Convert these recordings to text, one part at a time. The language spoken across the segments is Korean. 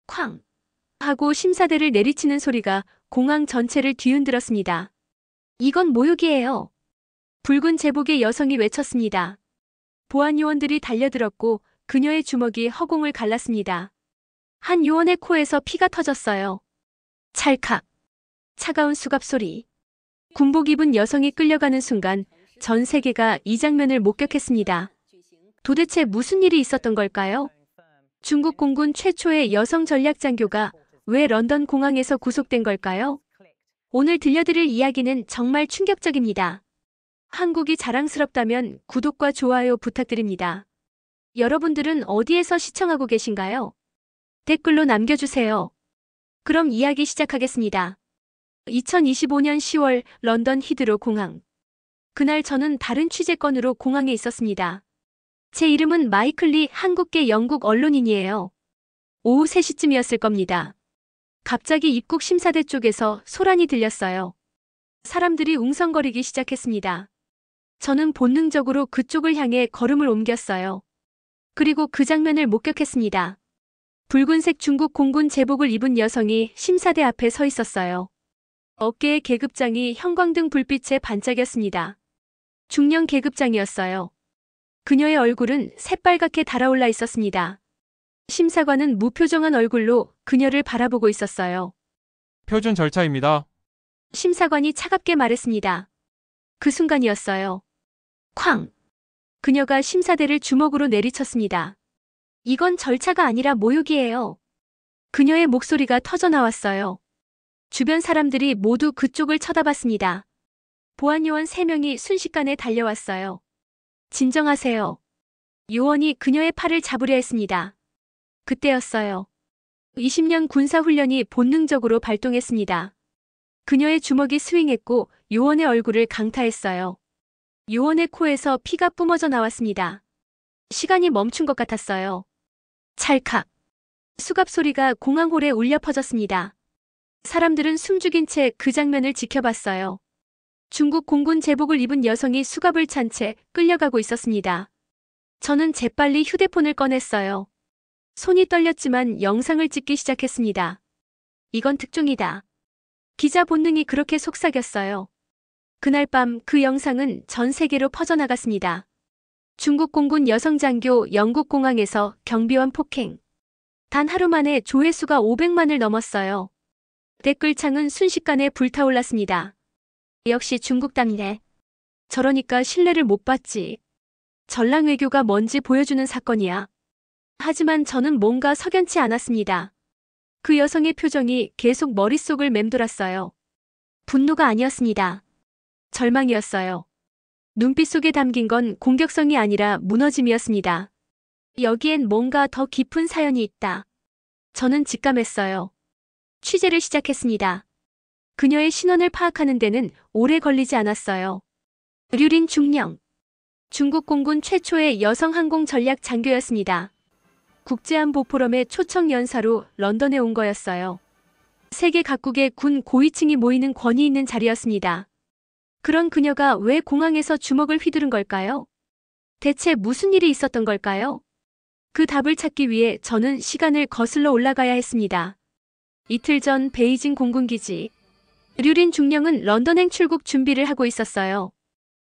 쾅! 하고 심사대를 내리치는 소리가 공항 전체를 뒤흔들었습니다. 이건 모욕이에요. 붉은 제복의 여성이 외쳤습니다. 보안 요원들이 달려들었고 그녀의 주먹이 허공을 갈랐습니다. 한 요원의 코에서 피가 터졌어요. 찰칵. 차가운 수갑 소리. 군복 입은 여성이 끌려가는 순간 전 세계가 이 장면을 목격했습니다. 도대체 무슨 일이 있었던 걸까요? 중국 공군 최초의 여성 전략장교가 왜 런던 공항에서 구속된 걸까요? 오늘 들려드릴 이야기는 정말 충격적입니다. 한국이 자랑스럽다면 구독과 좋아요 부탁드립니다. 여러분들은 어디에서 시청하고 계신가요? 댓글로 남겨주세요. 그럼 이야기 시작하겠습니다. 2025년 10월 런던 히드로 공항. 그날 저는 다른 취재건으로 공항에 있었습니다. 제 이름은 마이클 리, 한국계 영국 언론인이에요. 오후 3시쯤이었을 겁니다. 갑자기 입국 심사대 쪽에서 소란이 들렸어요. 사람들이 웅성거리기 시작했습니다. 저는 본능적으로 그쪽을 향해 걸음을 옮겼어요. 그리고 그 장면을 목격했습니다. 붉은색 중국 공군 제복을 입은 여성이 심사대 앞에 서 있었어요. 어깨의 계급장이 형광등 불빛에 반짝였습니다. 중령 계급장이었어요. 그녀의 얼굴은 새빨갛게 달아올라 있었습니다. 심사관은 무표정한 얼굴로 그녀를 바라보고 있었어요. 표준 절차입니다. 심사관이 차갑게 말했습니다. 그 순간이었어요. 쾅! 그녀가 심사대를 주먹으로 내리쳤습니다. 이건 절차가 아니라 모욕이에요. 그녀의 목소리가 터져나왔어요. 주변 사람들이 모두 그쪽을 쳐다봤습니다. 보안요원 3명이 순식간에 달려왔어요. 진정하세요. 요원이 그녀의 팔을 잡으려 했습니다. 그때였어요. 20년 군사훈련이 본능적으로 발동했습니다. 그녀의 주먹이 스윙했고 요원의 얼굴을 강타했어요. 요원의 코에서 피가 뿜어져 나왔습니다. 시간이 멈춘 것 같았어요. 찰칵. 수갑 소리가 공항홀에 울려 퍼졌습니다. 사람들은 숨죽인 채 그 장면을 지켜봤어요. 중국 공군 제복을 입은 여성이 수갑을 찬 채 끌려가고 있었습니다. 저는 재빨리 휴대폰을 꺼냈어요. 손이 떨렸지만 영상을 찍기 시작했습니다. 이건 특종이다. 기자 본능이 그렇게 속삭였어요. 그날 밤 그 영상은 전 세계로 퍼져나갔습니다. 중국 공군 여성 장교 영국 공항에서 경비원 폭행. 단 하루 만에 조회수가 500만을 넘었어요. 댓글창은 순식간에 불타올랐습니다. 역시 중국답네. 저러니까 신뢰를 못 받지. 전랑 외교가 뭔지 보여주는 사건이야. 하지만 저는 뭔가 석연치 않았습니다. 그 여성의 표정이 계속 머릿속을 맴돌았어요. 분노가 아니었습니다. 절망이었어요. 눈빛 속에 담긴 건 공격성이 아니라 무너짐이었습니다. 여기엔 뭔가 더 깊은 사연이 있다. 저는 직감했어요. 취재를 시작했습니다. 그녀의 신원을 파악하는 데는 오래 걸리지 않았어요. 류린 중령. 중국 공군 최초의 여성 항공 전략 장교였습니다. 국제안보 포럼의 초청 연사로 런던에 온 거였어요. 세계 각국의 군 고위층이 모이는 권위 있는 자리였습니다. 그런 그녀가 왜 공항에서 주먹을 휘두른 걸까요? 대체 무슨 일이 있었던 걸까요? 그 답을 찾기 위해 저는 시간을 거슬러 올라가야 했습니다. 이틀 전 베이징 공군기지. 류린 중령은 런던행 출국 준비를 하고 있었어요.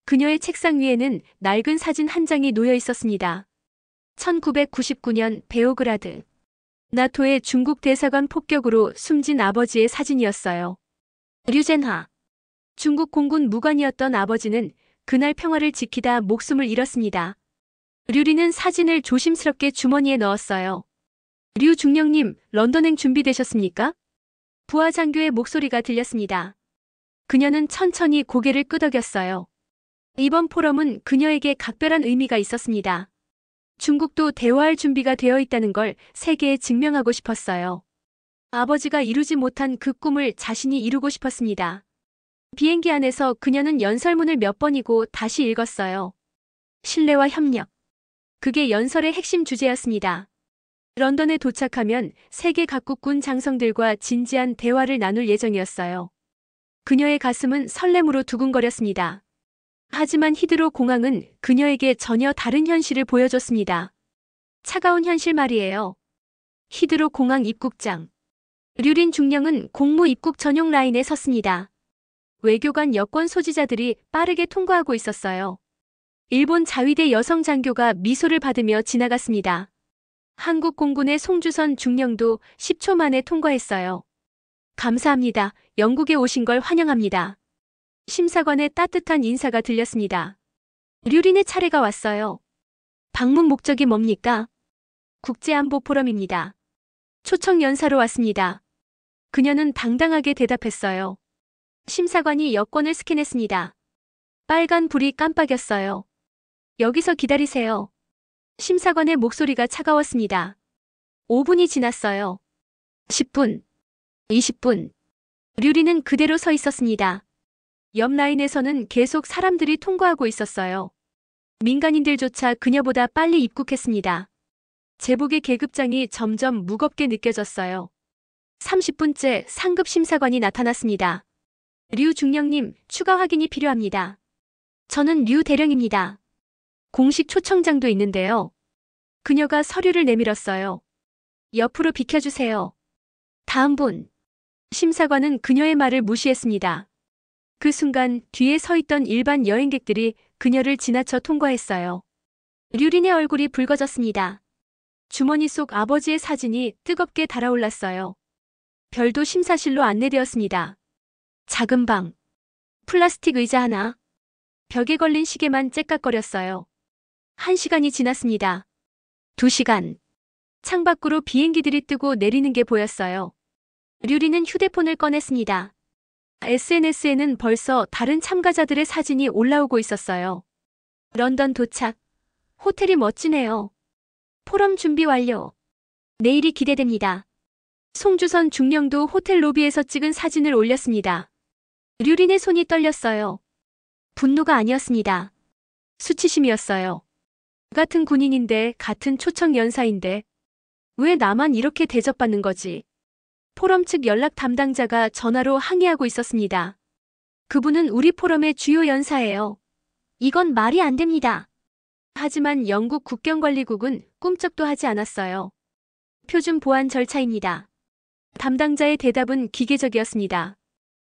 그녀의 책상 위에는 낡은 사진 한 장이 놓여 있었습니다. 1999년 베오그라드. 나토의 중국 대사관 폭격으로 숨진 아버지의 사진이었어요. 류젠하. 중국 공군 무관이었던 아버지는 그날 평화를 지키다 목숨을 잃었습니다. 류리는 사진을 조심스럽게 주머니에 넣었어요. 류 중령님, 런던행 준비되셨습니까? 부하 장교의 목소리가 들렸습니다. 그녀는 천천히 고개를 끄덕였어요. 이번 포럼은 그녀에게 각별한 의미가 있었습니다. 중국도 대화할 준비가 되어 있다는 걸 세계에 증명하고 싶었어요. 아버지가 이루지 못한 그 꿈을 자신이 이루고 싶었습니다. 비행기 안에서 그녀는 연설문을 몇 번이고 다시 읽었어요. 신뢰와 협력. 그게 연설의 핵심 주제였습니다. 런던에 도착하면 세계 각국 군 장성들과 진지한 대화를 나눌 예정이었어요. 그녀의 가슴은 설렘으로 두근거렸습니다. 하지만 히드로 공항은 그녀에게 전혀 다른 현실을 보여줬습니다. 차가운 현실 말이에요. 히드로 공항 입국장. 류린 중령은 공무 입국 전용 라인에 섰습니다. 외교관 여권 소지자들이 빠르게 통과하고 있었어요. 일본 자위대 여성 장교가 미소를 받으며 지나갔습니다. 한국 공군의 송주선 중령도 10초 만에 통과했어요. 감사합니다. 영국에 오신 걸 환영합니다. 심사관의 따뜻한 인사가 들렸습니다. 류린의 차례가 왔어요. 방문 목적이 뭡니까? 국제안보 포럼입니다. 초청 연사로 왔습니다. 그녀는 당당하게 대답했어요. 심사관이 여권을 스캔했습니다. 빨간 불이 깜빡였어요. 여기서 기다리세요. 심사관의 목소리가 차가웠습니다. 5분이 지났어요. 10분, 20분. 류리는 그대로 서 있었습니다. 옆 라인에서는 계속 사람들이 통과하고 있었어요. 민간인들조차 그녀보다 빨리 입국했습니다. 제복의 계급장이 점점 무겁게 느껴졌어요. 30분째 상급 심사관이 나타났습니다. 류 중령님, 추가 확인이 필요합니다. 저는 류 대령입니다. 공식 초청장도 있는데요. 그녀가 서류를 내밀었어요. 옆으로 비켜주세요. 다음 분. 심사관은 그녀의 말을 무시했습니다. 그 순간 뒤에 서 있던 일반 여행객들이 그녀를 지나쳐 통과했어요. 류린의 얼굴이 붉어졌습니다. 주머니 속 아버지의 사진이 뜨겁게 달아올랐어요. 별도 심사실로 안내되었습니다. 작은 방. 플라스틱 의자 하나. 벽에 걸린 시계만 째깍거렸어요. 1시간이 지났습니다. 2시간. 창밖으로 비행기들이 뜨고 내리는 게 보였어요. 류리는 휴대폰을 꺼냈습니다. SNS에는 벌써 다른 참가자들의 사진이 올라오고 있었어요. 런던 도착. 호텔이 멋지네요. 포럼 준비 완료. 내일이 기대됩니다. 송주선 중령도 호텔 로비에서 찍은 사진을 올렸습니다. 류린의 손이 떨렸어요. 분노가 아니었습니다. 수치심이었어요. 같은 군인인데, 같은 초청 연사인데 왜 나만 이렇게 대접받는 거지? 포럼 측 연락 담당자가 전화로 항의하고 있었습니다. 그분은 우리 포럼의 주요 연사예요. 이건 말이 안 됩니다. 하지만 영국 국경관리국은 꿈쩍도 하지 않았어요. 표준 보안 절차입니다. 담당자의 대답은 기계적이었습니다.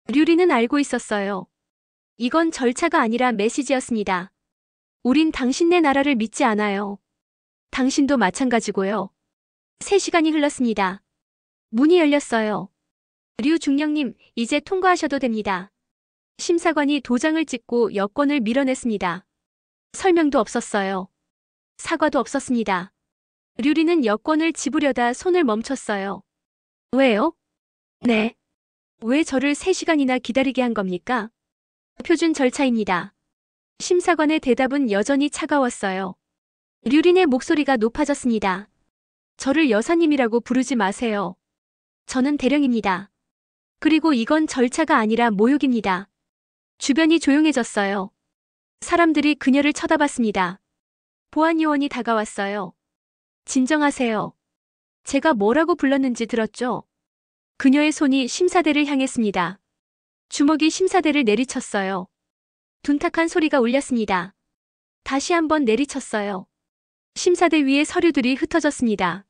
류리는 알고 있었어요. 이건 절차가 아니라 메시지였습니다. 우린 당신네 나라를 믿지 않아요. 당신도 마찬가지고요. 3시간이 흘렀습니다. 문이 열렸어요. 류 중령님, 이제 통과하셔도 됩니다. 심사관이 도장을 찍고 여권을 밀어냈습니다. 설명도 없었어요. 사과도 없었습니다. 류리는 여권을 집으려다 손을 멈췄어요. 왜요? 네. 왜 저를 3시간이나 기다리게 한 겁니까? 표준 절차입니다. 심사관의 대답은 여전히 차가웠어요. 류린의 목소리가 높아졌습니다. 저를 여사님이라고 부르지 마세요. 저는 대령입니다. 그리고 이건 절차가 아니라 모욕입니다. 주변이 조용해졌어요. 사람들이 그녀를 쳐다봤습니다. 보안요원이 다가왔어요. 진정하세요. 제가 뭐라고 불렀는지 들었죠? 그녀의 손이 심사대를 향했습니다. 주먹이 심사대를 내리쳤어요. 둔탁한 소리가 울렸습니다. 다시 한번 내리쳤어요. 심사대 위에 서류들이 흩어졌습니다.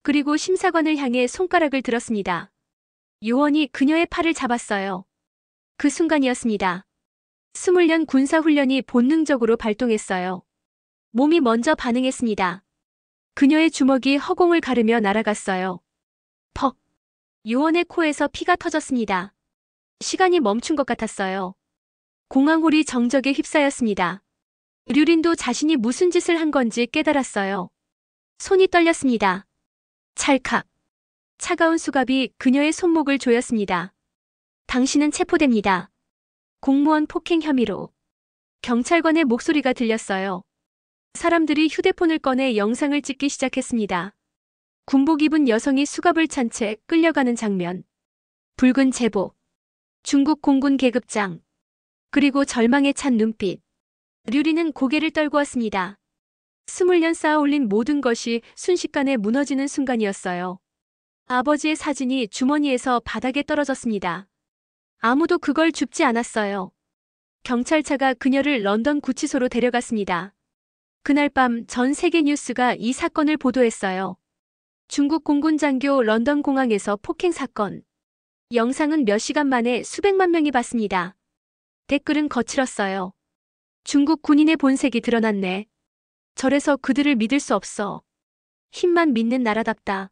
그리고 심사관을 향해 손가락을 들었습니다. 요원이 그녀의 팔을 잡았어요. 그 순간이었습니다. 20년 군사훈련이 본능적으로 발동했어요. 몸이 먼저 반응했습니다. 그녀의 주먹이 허공을 가르며 날아갔어요. 퍽! 요원의 코에서 피가 터졌습니다. 시간이 멈춘 것 같았어요. 공항홀이 정적에 휩싸였습니다. 류린도 자신이 무슨 짓을 한 건지 깨달았어요. 손이 떨렸습니다. 찰칵. 차가운 수갑이 그녀의 손목을 조였습니다. 당신은 체포됩니다. 공무원 폭행 혐의로. 경찰관의 목소리가 들렸어요. 사람들이 휴대폰을 꺼내 영상을 찍기 시작했습니다. 군복 입은 여성이 수갑을 찬 채 끌려가는 장면. 붉은 제복. 중국 공군 계급장. 그리고 절망에 찬 눈빛. 류리는 고개를 떨고 왔습니다. 20년 쌓아 올린 모든 것이 순식간에 무너지는 순간이었어요. 아버지의 사진이 주머니에서 바닥에 떨어졌습니다. 아무도 그걸 줍지 않았어요. 경찰차가 그녀를 런던 구치소로 데려갔습니다. 그날 밤 전 세계 뉴스가 이 사건을 보도했어요. 중국 공군 장교 런던 공항에서 폭행 사건. 영상은 몇 시간 만에 수백만 명이 봤습니다. 댓글은 거칠었어요. 중국 군인의 본색이 드러났네. 저래서 그들을 믿을 수 없어. 힘만 믿는 나라답다.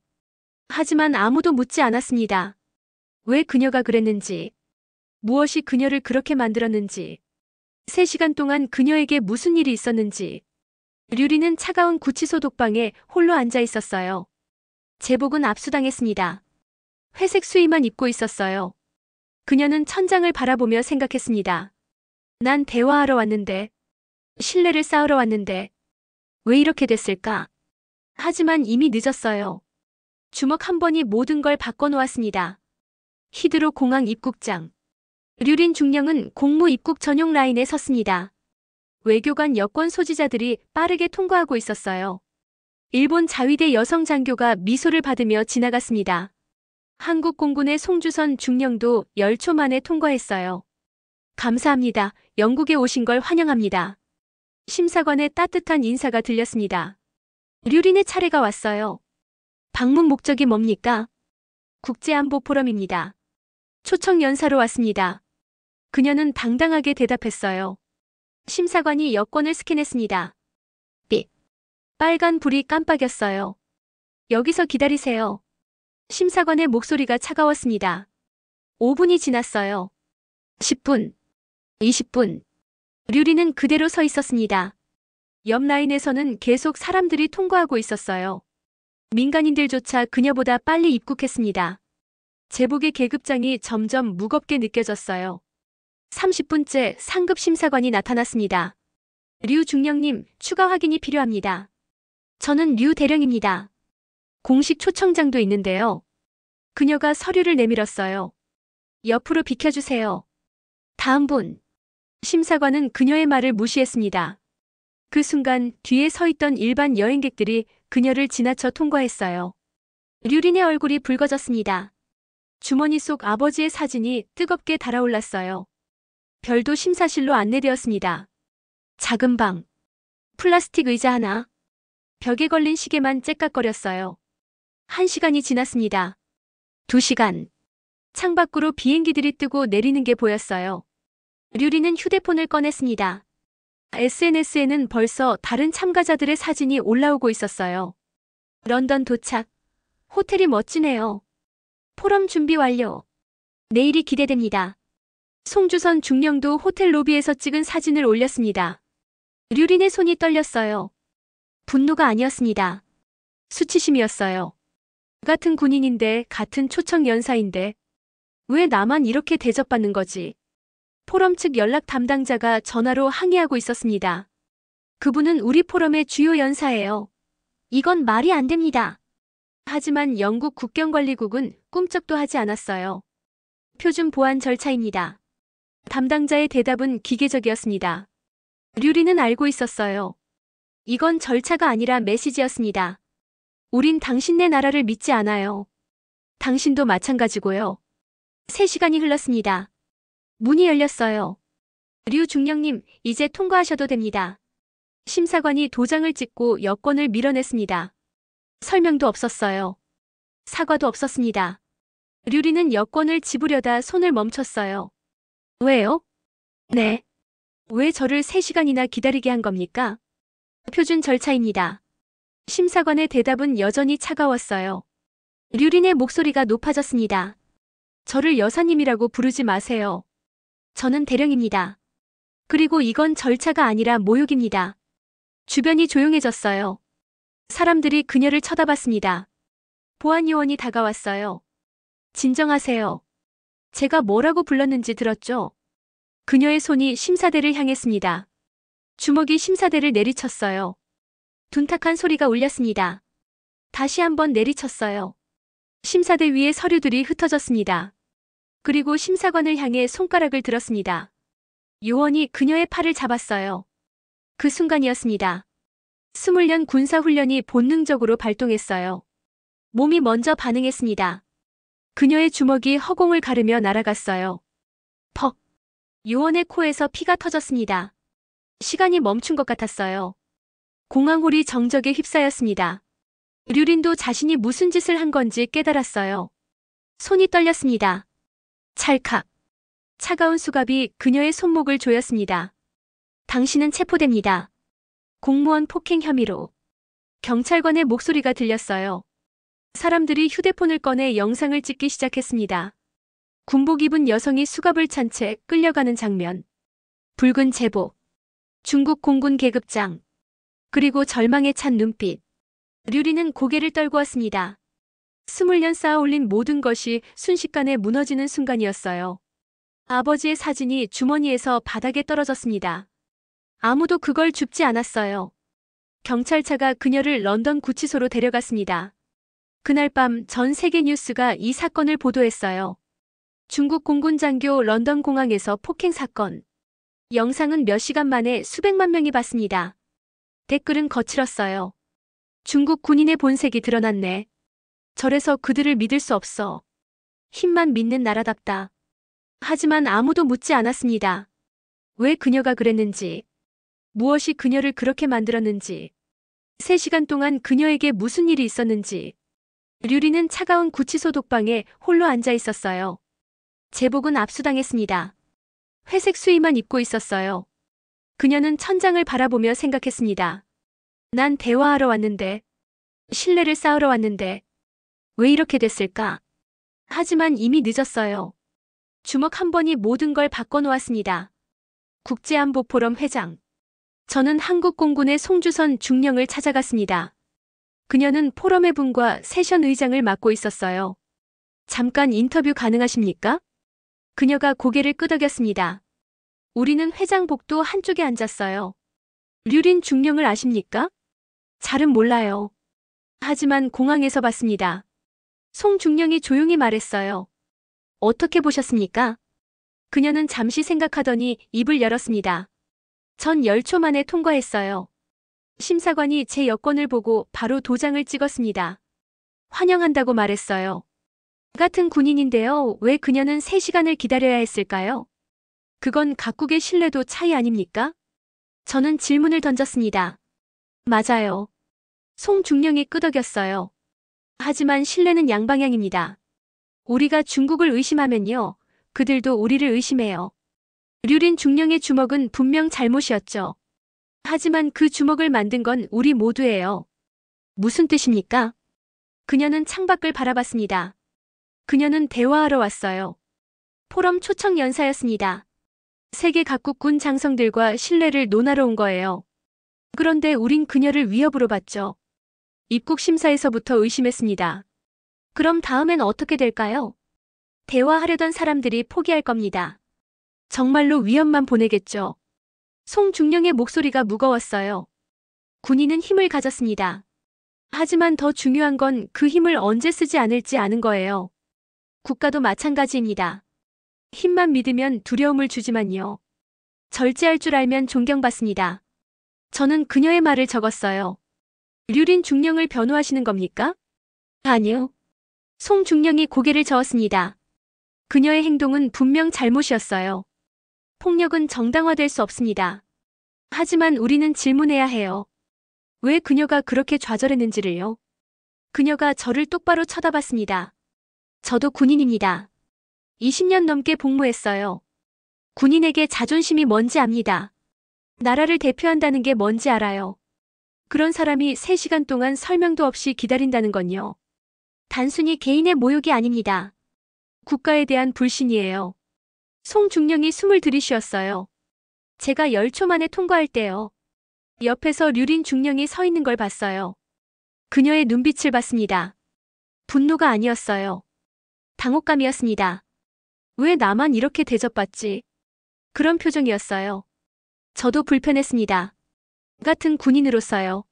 하지만 아무도 묻지 않았습니다. 왜 그녀가 그랬는지, 무엇이 그녀를 그렇게 만들었는지, 3시간 동안 그녀에게 무슨 일이 있었는지. 류리는 차가운 구치소 독방에 홀로 앉아 있었어요. 제복은 압수당했습니다. 회색 수의만 입고 있었어요. 그녀는 천장을 바라보며 생각했습니다. 난 대화하러 왔는데, 신뢰를 쌓으러 왔는데, 왜 이렇게 됐을까? 하지만 이미 늦었어요. 주먹 한 번이 모든 걸 바꿔놓았습니다. 히드로 공항 입국장. 류린 중령은 공무 입국 전용 라인에 섰습니다. 외교관 여권 소지자들이 빠르게 통과하고 있었어요. 일본 자위대 여성 장교가 미소를 받으며 지나갔습니다. 한국 공군의 송주선 중령도 10초 만에 통과했어요. 감사합니다. 영국에 오신 걸 환영합니다. 심사관의 따뜻한 인사가 들렸습니다. 류린의 차례가 왔어요. 방문 목적이 뭡니까? 국제안보 포럼입니다. 초청 연사로 왔습니다. 그녀는 당당하게 대답했어요. 심사관이 여권을 스캔했습니다. 삑. 빨간 불이 깜빡였어요. 여기서 기다리세요. 심사관의 목소리가 차가웠습니다. 5분이 지났어요. 10분. 20분. 류리는 그대로 서 있었습니다. 옆 라인에서는 계속 사람들이 통과하고 있었어요. 민간인들조차 그녀보다 빨리 입국했습니다. 제복의 계급장이 점점 무겁게 느껴졌어요. 30분째 상급 심사관이 나타났습니다. 류 중령님, 추가 확인이 필요합니다. 저는 류 대령입니다. 공식 초청장도 있는데요. 그녀가 서류를 내밀었어요. 옆으로 비켜주세요. 다음 분. 심사관은 그녀의 말을 무시했습니다. 그 순간 뒤에 서 있던 일반 여행객들이 그녀를 지나쳐 통과했어요. 류린의 얼굴이 붉어졌습니다. 주머니 속 아버지의 사진이 뜨겁게 달아올랐어요. 별도 심사실로 안내되었습니다. 작은 방. 플라스틱 의자 하나. 벽에 걸린 시계만 째깍거렸어요. 1시간이 지났습니다. 2시간. 창밖으로 비행기들이 뜨고 내리는 게 보였어요. 류리는 휴대폰을 꺼냈습니다. SNS에는 벌써 다른 참가자들의 사진이 올라오고 있었어요. 런던 도착. 호텔이 멋지네요. 포럼 준비 완료. 내일이 기대됩니다. 송주선 중령도 호텔 로비에서 찍은 사진을 올렸습니다. 류린의 손이 떨렸어요. 분노가 아니었습니다. 수치심이었어요. 같은 군인인데, 같은 초청 연사인데 왜 나만 이렇게 대접받는 거지? 포럼 측 연락 담당자가 전화로 항의하고 있었습니다. 그분은 우리 포럼의 주요 연사예요. 이건 말이 안 됩니다. 하지만 영국 국경관리국은 꿈쩍도 하지 않았어요. 표준 보안 절차입니다. 담당자의 대답은 기계적이었습니다. 류리는 알고 있었어요. 이건 절차가 아니라 메시지였습니다. 우린 당신네 나라를 믿지 않아요. 당신도 마찬가지고요. 3시간이 흘렀습니다. 문이 열렸어요. 류 중령님, 이제 통과하셔도 됩니다. 심사관이 도장을 찍고 여권을 밀어냈습니다. 설명도 없었어요. 사과도 없었습니다. 류리는 여권을 집으려다 손을 멈췄어요. 왜요? 네. 왜 저를 3시간이나 기다리게 한 겁니까? 표준 절차입니다. 심사관의 대답은 여전히 차가웠어요. 류린의 목소리가 높아졌습니다. 저를 여사님이라고 부르지 마세요. 저는 대령입니다. 그리고 이건 절차가 아니라 모욕입니다. 주변이 조용해졌어요. 사람들이 그녀를 쳐다봤습니다. 보안요원이 다가왔어요. 진정하세요. 제가 뭐라고 불렀는지 들었죠? 그녀의 손이 심사대를 향했습니다. 주먹이 심사대를 내리쳤어요. 둔탁한 소리가 울렸습니다. 다시 한번 내리쳤어요. 심사대 위에 서류들이 흩어졌습니다. 그리고 심사관을 향해 손가락을 들었습니다. 요원이 그녀의 팔을 잡았어요. 그 순간이었습니다. 20년 군사훈련이 본능적으로 발동했어요. 몸이 먼저 반응했습니다. 그녀의 주먹이 허공을 가르며 날아갔어요. 퍽! 요원의 코에서 피가 터졌습니다. 시간이 멈춘 것 같았어요. 공항홀이 정적에 휩싸였습니다. 류린도 자신이 무슨 짓을 한 건지 깨달았어요. 손이 떨렸습니다. 찰칵. 차가운 수갑이 그녀의 손목을 조였습니다. 당신은 체포됩니다. 공무원 폭행 혐의로. 경찰관의 목소리가 들렸어요. 사람들이 휴대폰을 꺼내 영상을 찍기 시작했습니다. 군복 입은 여성이 수갑을 찬 채 끌려가는 장면. 붉은 제복. 중국 공군 계급장. 그리고 절망에 찬 눈빛. 류리는 고개를 떨구었습니다. 20년 쌓아올린 모든 것이 순식간에 무너지는 순간이었어요. 아버지의 사진이 주머니에서 바닥에 떨어졌습니다. 아무도 그걸 줍지 않았어요. 경찰차가 그녀를 런던 구치소로 데려갔습니다. 그날 밤 전 세계 뉴스가 이 사건을 보도했어요. 중국 공군 장교 런던 공항에서 폭행 사건. 영상은 몇 시간 만에 수백만 명이 봤습니다. 댓글은 거칠었어요. 중국 군인의 본색이 드러났네. 저래서 그들을 믿을 수 없어. 힘만 믿는 나라답다. 하지만 아무도 묻지 않았습니다. 왜 그녀가 그랬는지. 무엇이 그녀를 그렇게 만들었는지. 3시간 동안 그녀에게 무슨 일이 있었는지. 류리는 차가운 구치소 독방에 홀로 앉아 있었어요. 제복은 압수당했습니다. 회색 수의만 입고 있었어요. 그녀는 천장을 바라보며 생각했습니다. 난 대화하러 왔는데, 신뢰를 쌓으러 왔는데, 왜 이렇게 됐을까? 하지만 이미 늦었어요. 주먹 한 번이 모든 걸 바꿔놓았습니다. 국제안보포럼 회장. 저는 한국공군의 송주선 중령을 찾아갔습니다. 그녀는 포럼의 분과 세션 의장을 맡고 있었어요. 잠깐 인터뷰 가능하십니까? 그녀가 고개를 끄덕였습니다. 우리는 회장 복도 한쪽에 앉았어요. 류린 중령을 아십니까? 잘은 몰라요. 하지만 공항에서 봤습니다. 송 중령이 조용히 말했어요. 어떻게 보셨습니까? 그녀는 잠시 생각하더니 입을 열었습니다. 전 10초 만에 통과했어요. 심사관이 제 여권을 보고 바로 도장을 찍었습니다. 환영한다고 말했어요. 같은 군인인데요. 왜 그녀는 3시간을 기다려야 했을까요? 그건 각국의 신뢰도 차이 아닙니까? 저는 질문을 던졌습니다. 맞아요. 송 중령이 끄덕였어요. 하지만 신뢰는 양방향입니다. 우리가 중국을 의심하면요. 그들도 우리를 의심해요. 류린 중령의 주먹은 분명 잘못이었죠. 하지만 그 주먹을 만든 건 우리 모두예요. 무슨 뜻입니까? 그녀는 창밖을 바라봤습니다. 그녀는 대화하러 왔어요. 포럼 초청 연사였습니다. 세계 각국 군 장성들과 신뢰를 논하러 온 거예요. 그런데 우린 그녀를 위협으로 봤죠. 입국 심사에서부터 의심했습니다. 그럼 다음엔 어떻게 될까요? 대화하려던 사람들이 포기할 겁니다. 정말로 위협만 보내겠죠. 송 중령의 목소리가 무거웠어요. 군인은 힘을 가졌습니다. 하지만 더 중요한 건 그 힘을 언제 쓰지 않을지 아는 거예요. 국가도 마찬가지입니다. 힘만 믿으면 두려움을 주지만요. 절제할 줄 알면 존경받습니다. 저는 그녀의 말을 적었어요. 류린 중령을 변호하시는 겁니까? 아니요. 송 중령이 고개를 저었습니다. 그녀의 행동은 분명 잘못이었어요. 폭력은 정당화될 수 없습니다. 하지만 우리는 질문해야 해요. 왜 그녀가 그렇게 좌절했는지를요. 그녀가 저를 똑바로 쳐다봤습니다. 저도 군인입니다. 20년 넘게 복무했어요. 군인에게 자존심이 뭔지 압니다. 나라를 대표한다는 게 뭔지 알아요. 그런 사람이 3시간 동안 설명도 없이 기다린다는 건요. 단순히 개인의 모욕이 아닙니다. 국가에 대한 불신이에요. 송 중령이 숨을 들이쉬었어요. 제가 10초 만에 통과할 때요. 옆에서 류린 중령이 서 있는 걸 봤어요. 그녀의 눈빛을 봤습니다. 분노가 아니었어요. 당혹감이었습니다. 왜 나만 이렇게 대접받지? 그런 표정이었어요. 저도 불편했습니다. 같은 군인으로서요.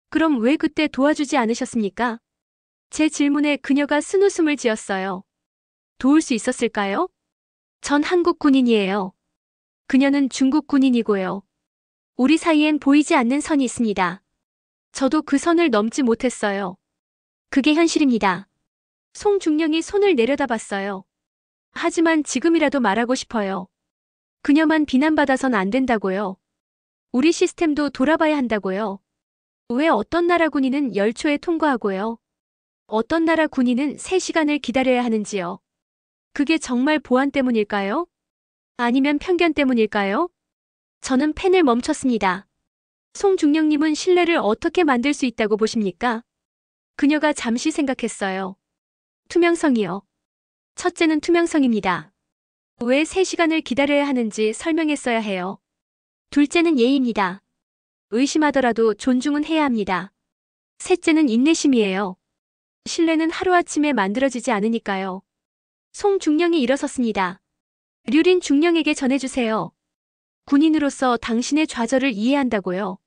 그럼 왜 그때 도와주지 않으셨습니까? 제 질문에 그녀가 쓴웃음을 지었어요. 도울 수 있었을까요? 전 한국 군인이에요. 그녀는 중국 군인이고요. 우리 사이엔 보이지 않는 선이 있습니다. 저도 그 선을 넘지 못했어요. 그게 현실입니다. 송 중령이 손을 내려다봤어요. 하지만 지금이라도 말하고 싶어요. 그녀만 비난받아선 안 된다고요. 우리 시스템도 돌아봐야 한다고요. 왜 어떤 나라 군인은 열초에 통과하고요? 어떤 나라 군인은 3시간을 기다려야 하는지요? 그게 정말 보안 때문일까요? 아니면 편견 때문일까요? 저는 펜을 멈췄습니다. 송중령님은 신뢰를 어떻게 만들 수 있다고 보십니까? 그녀가 잠시 생각했어요. 투명성이요. 첫째는 투명성입니다. 왜 3시간을 기다려야 하는지 설명했어야 해요. 둘째는 예의입니다. 의심하더라도 존중은 해야 합니다. 셋째는 인내심이에요. 신뢰는 하루아침에 만들어지지 않으니까요. 송중령이 일어섰습니다. 류린 중령에게 전해주세요. 군인으로서 당신의 좌절을 이해한다고요.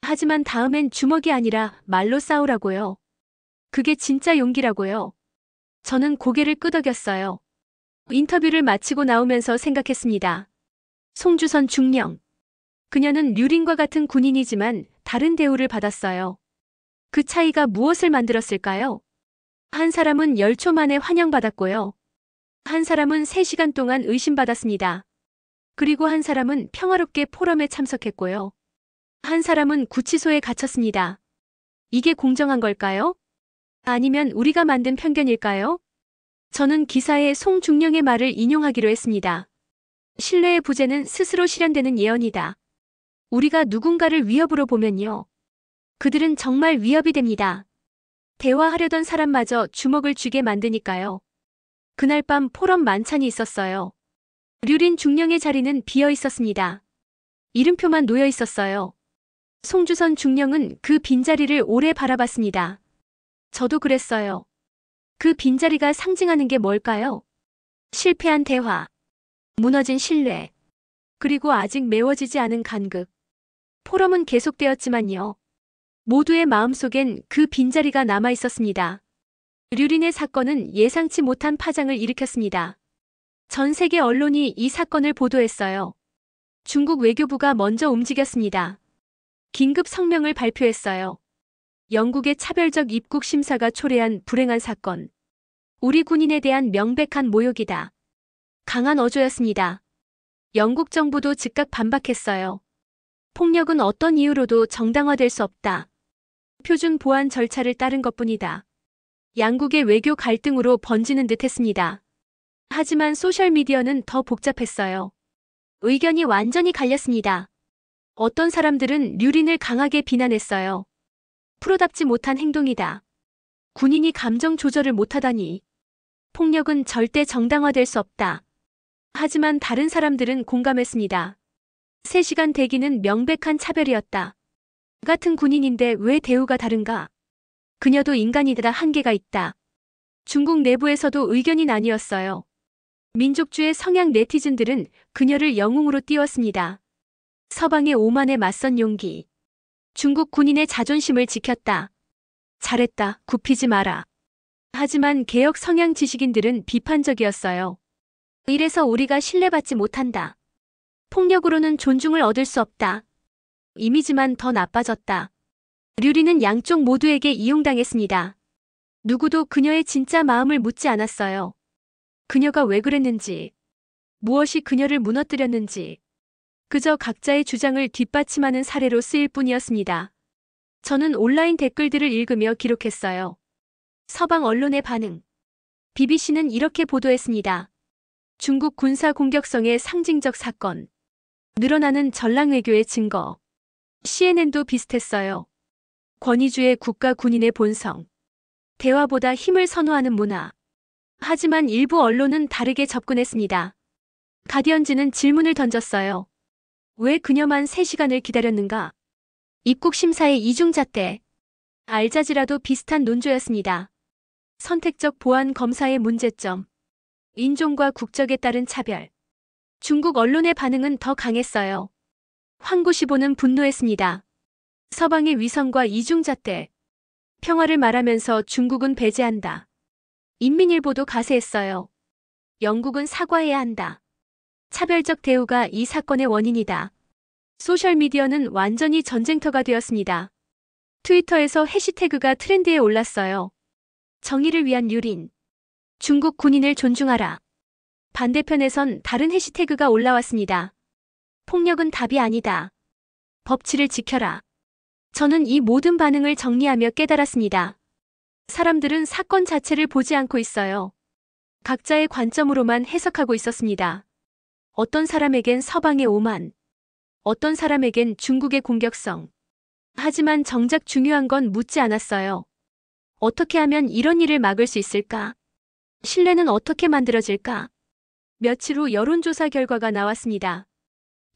하지만 다음엔 주먹이 아니라 말로 싸우라고요. 그게 진짜 용기라고요. 저는 고개를 끄덕였어요. 인터뷰를 마치고 나오면서 생각했습니다. 송주선 중령. 그녀는 류린과 같은 군인이지만 다른 대우를 받았어요. 그 차이가 무엇을 만들었을까요? 한 사람은 열초 만에 환영받았고요. 한 사람은 3시간 동안 의심받았습니다. 그리고 한 사람은 평화롭게 포럼에 참석했고요. 한 사람은 구치소에 갇혔습니다. 이게 공정한 걸까요? 아니면 우리가 만든 편견일까요? 저는 기사에 송중령의 말을 인용하기로 했습니다. 신뢰의 부재는 스스로 실현되는 예언이다. 우리가 누군가를 위협으로 보면요. 그들은 정말 위협이 됩니다. 대화하려던 사람마저 주먹을 쥐게 만드니까요. 그날 밤 포럼 만찬이 있었어요. 류린 중령의 자리는 비어 있었습니다. 이름표만 놓여 있었어요. 송주선 중령은 그 빈자리를 오래 바라봤습니다. 저도 그랬어요. 그 빈자리가 상징하는 게 뭘까요? 실패한 대화, 무너진 신뢰, 그리고 아직 메워지지 않은 간극. 포럼은 계속되었지만요. 모두의 마음속엔 그 빈자리가 남아 있었습니다. 류린의 사건은 예상치 못한 파장을 일으켰습니다. 전 세계 언론이 이 사건을 보도했어요. 중국 외교부가 먼저 움직였습니다. 긴급 성명을 발표했어요. 영국의 차별적 입국 심사가 초래한 불행한 사건. 우리 군인에 대한 명백한 모욕이다. 강한 어조였습니다. 영국 정부도 즉각 반박했어요. 폭력은 어떤 이유로도 정당화될 수 없다. 표준 보안 절차를 따른 것뿐이다. 양국의 외교 갈등으로 번지는 듯 했습니다. 하지만 소셜미디어는 더 복잡했어요. 의견이 완전히 갈렸습니다. 어떤 사람들은 류린을 강하게 비난했어요. 프로답지 못한 행동이다. 군인이 감정 조절을 못하다니. 폭력은 절대 정당화될 수 없다. 하지만 다른 사람들은 공감했습니다. 3시간 대기는 명백한 차별이었다. 같은 군인인데 왜 대우가 다른가? 그녀도 인간이다 한계가 있다. 중국 내부에서도 의견이 나뉘었어요. 민족주의 성향 네티즌들은 그녀를 영웅으로 띄웠습니다. 서방의 오만에 맞선 용기. 중국 군인의 자존심을 지켰다. 잘했다. 굽히지 마라. 하지만 개혁 성향 지식인들은 비판적이었어요. 이래서 우리가 신뢰받지 못한다. 폭력으로는 존중을 얻을 수 없다. 이미지만 더 나빠졌다. 류린은 양쪽 모두에게 이용당했습니다. 누구도 그녀의 진짜 마음을 묻지 않았어요. 그녀가 왜 그랬는지, 무엇이 그녀를 무너뜨렸는지, 그저 각자의 주장을 뒷받침하는 사례로 쓰일 뿐이었습니다. 저는 온라인 댓글들을 읽으며 기록했어요. 서방 언론의 반응. BBC는 이렇게 보도했습니다. 중국 군사 공격성의 상징적 사건. 늘어나는 전랑 외교의 증거. CNN도 비슷했어요. 권위주의 국가 군인의 본성. 대화보다 힘을 선호하는 문화. 하지만 일부 언론은 다르게 접근했습니다. 가디언즈는 질문을 던졌어요. 왜 그녀만 3시간을 기다렸는가? 입국 심사의 이중잣대. 알자지라도 비슷한 논조였습니다. 선택적 보안 검사의 문제점. 인종과 국적에 따른 차별. 중국 언론의 반응은 더 강했어요. 황구시보는 분노했습니다. 서방의 위선과 이중잣대. 평화를 말하면서 중국은 배제한다. 인민일보도 가세했어요. 영국은 사과해야 한다. 차별적 대우가 이 사건의 원인이다. 소셜미디어는 완전히 전쟁터가 되었습니다. 트위터에서 해시태그가 트렌드에 올랐어요. 정의를 위한 류린. 중국 군인을 존중하라. 반대편에선 다른 해시태그가 올라왔습니다. 폭력은 답이 아니다. 법치를 지켜라. 저는 이 모든 반응을 정리하며 깨달았습니다. 사람들은 사건 자체를 보지 않고 있어요. 각자의 관점으로만 해석하고 있었습니다. 어떤 사람에겐 서방의 오만, 어떤 사람에겐 중국의 공격성. 하지만 정작 중요한 건 묻지 않았어요. 어떻게 하면 이런 일을 막을 수 있을까? 신뢰는 어떻게 만들어질까? 며칠 후 여론조사 결과가 나왔습니다.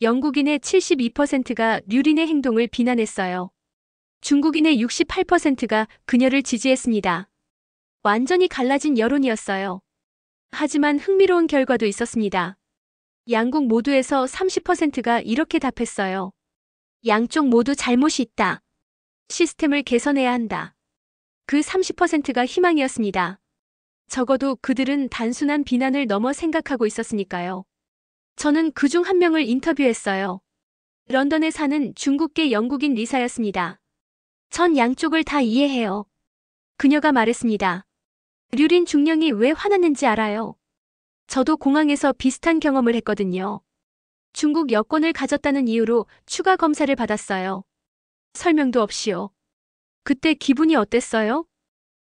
영국인의 72%가 류린의 행동을 비난했어요. 중국인의 68%가 그녀를 지지했습니다. 완전히 갈라진 여론이었어요. 하지만 흥미로운 결과도 있었습니다. 양국 모두에서 30%가 이렇게 답했어요. 양쪽 모두 잘못이 있다. 시스템을 개선해야 한다. 그 30%가 희망이었습니다. 적어도 그들은 단순한 비난을 넘어 생각하고 있었으니까요. 저는 그중 한 명을 인터뷰했어요. 런던에 사는 중국계 영국인 리사였습니다. 전 양쪽을 다 이해해요. 그녀가 말했습니다. 류린 중령이 왜 화났는지 알아요. 저도 공항에서 비슷한 경험을 했거든요. 중국 여권을 가졌다는 이유로 추가 검사를 받았어요. 설명도 없이요. 그때 기분이 어땠어요?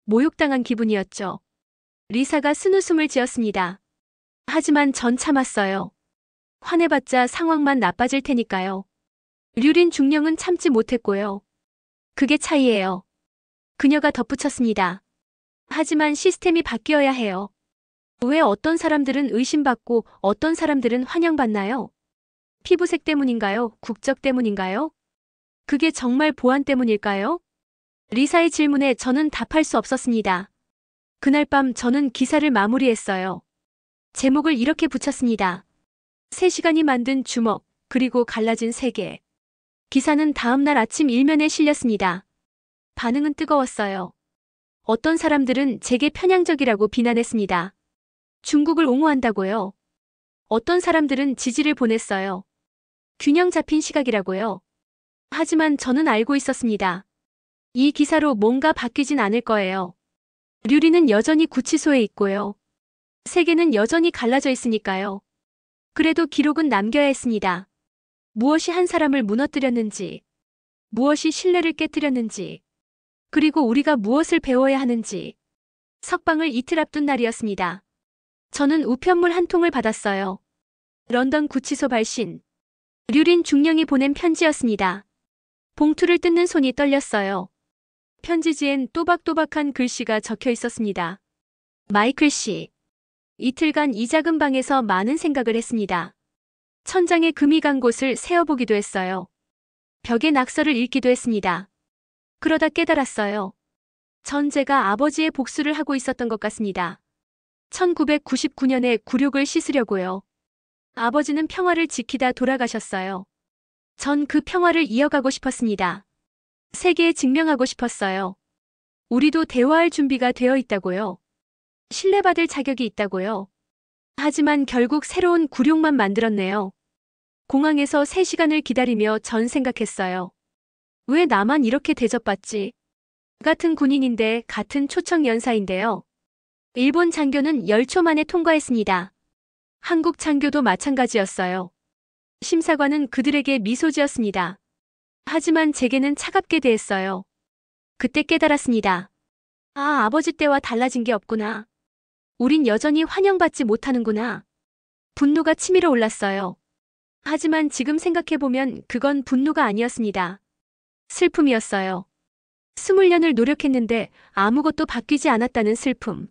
모욕당한 기분이었죠. 리사가 쓴웃음을 지었습니다. 하지만 전 참았어요. 화내봤자 상황만 나빠질 테니까요. 류린 중령은 참지 못했고요. 그게 차이예요. 그녀가 덧붙였습니다. 하지만 시스템이 바뀌어야 해요. 왜 어떤 사람들은 의심받고 어떤 사람들은 환영받나요? 피부색 때문인가요? 국적 때문인가요? 그게 정말 보안 때문일까요? 리사의 질문에 저는 답할 수 없었습니다. 그날 밤 저는 기사를 마무리했어요. 제목을 이렇게 붙였습니다. 3시간이 만든 주먹, 그리고 갈라진 세계. 기사는 다음날 아침 일면에 실렸습니다. 반응은 뜨거웠어요. 어떤 사람들은 제게 편향적이라고 비난했습니다. 중국을 옹호한다고요. 어떤 사람들은 지지를 보냈어요. 균형 잡힌 시각이라고요. 하지만 저는 알고 있었습니다. 이 기사로 뭔가 바뀌진 않을 거예요. 류리는 여전히 구치소에 있고요. 세계는 여전히 갈라져 있으니까요. 그래도 기록은 남겨야 했습니다. 무엇이 한 사람을 무너뜨렸는지, 무엇이 신뢰를 깨뜨렸는지, 그리고 우리가 무엇을 배워야 하는지. 석방을 이틀 앞둔 날이었습니다. 저는 우편물 한 통을 받았어요. 런던 구치소 발신. 류린 중령이 보낸 편지였습니다. 봉투를 뜯는 손이 떨렸어요. 편지지엔 또박또박한 글씨가 적혀 있었습니다. 마이클 씨. 이틀간 이 작은 방에서 많은 생각을 했습니다. 천장에 금이 간 곳을 세어보기도 했어요. 벽에 낙서를 읽기도 했습니다. 그러다 깨달았어요. 전 제가 아버지의 복수를 하고 있었던 것 같습니다. 1999년에 굴욕을 씻으려고요. 아버지는 평화를 지키다 돌아가셨어요. 전 그 평화를 이어가고 싶었습니다. 세계에 증명하고 싶었어요. 우리도 대화할 준비가 되어 있다고요. 신뢰받을 자격이 있다고요. 하지만 결국 새로운 굴욕만 만들었네요. 공항에서 3시간을 기다리며 전 생각했어요. 왜 나만 이렇게 대접받지? 같은 군인인데 같은 초청 연사인데요. 일본 장교는 10초 만에 통과했습니다. 한국 장교도 마찬가지였어요. 심사관은 그들에게 미소 지었습니다. 하지만 제게는 차갑게 대했어요. 그때 깨달았습니다. 아, 아버지 때와 달라진 게 없구나. 우린 여전히 환영받지 못하는구나. 분노가 치밀어 올랐어요. 하지만 지금 생각해보면 그건 분노가 아니었습니다. 슬픔이었어요. 20년을 노력했는데 아무것도 바뀌지 않았다는 슬픔.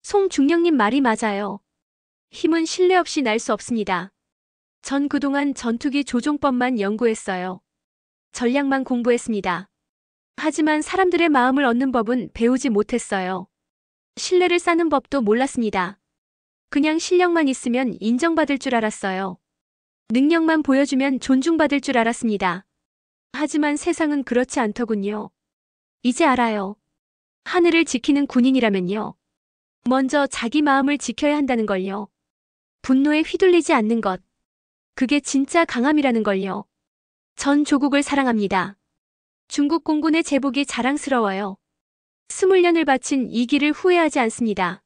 송중령님 말이 맞아요. 힘은 신뢰 없이 날 수 없습니다. 전 그동안 전투기 조종법만 연구했어요. 전략만 공부했습니다. 하지만 사람들의 마음을 얻는 법은 배우지 못했어요. 신뢰를 쌓는 법도 몰랐습니다. 그냥 실력만 있으면 인정받을 줄 알았어요. 능력만 보여주면 존중받을 줄 알았습니다. 하지만 세상은 그렇지 않더군요. 이제 알아요. 하늘을 지키는 군인이라면요. 먼저 자기 마음을 지켜야 한다는 걸요. 분노에 휘둘리지 않는 것. 그게 진짜 강함이라는 걸요. 전 조국을 사랑합니다. 중국 공군의 제복이 자랑스러워요. 20년을 바친 이 길을 후회하지 않습니다.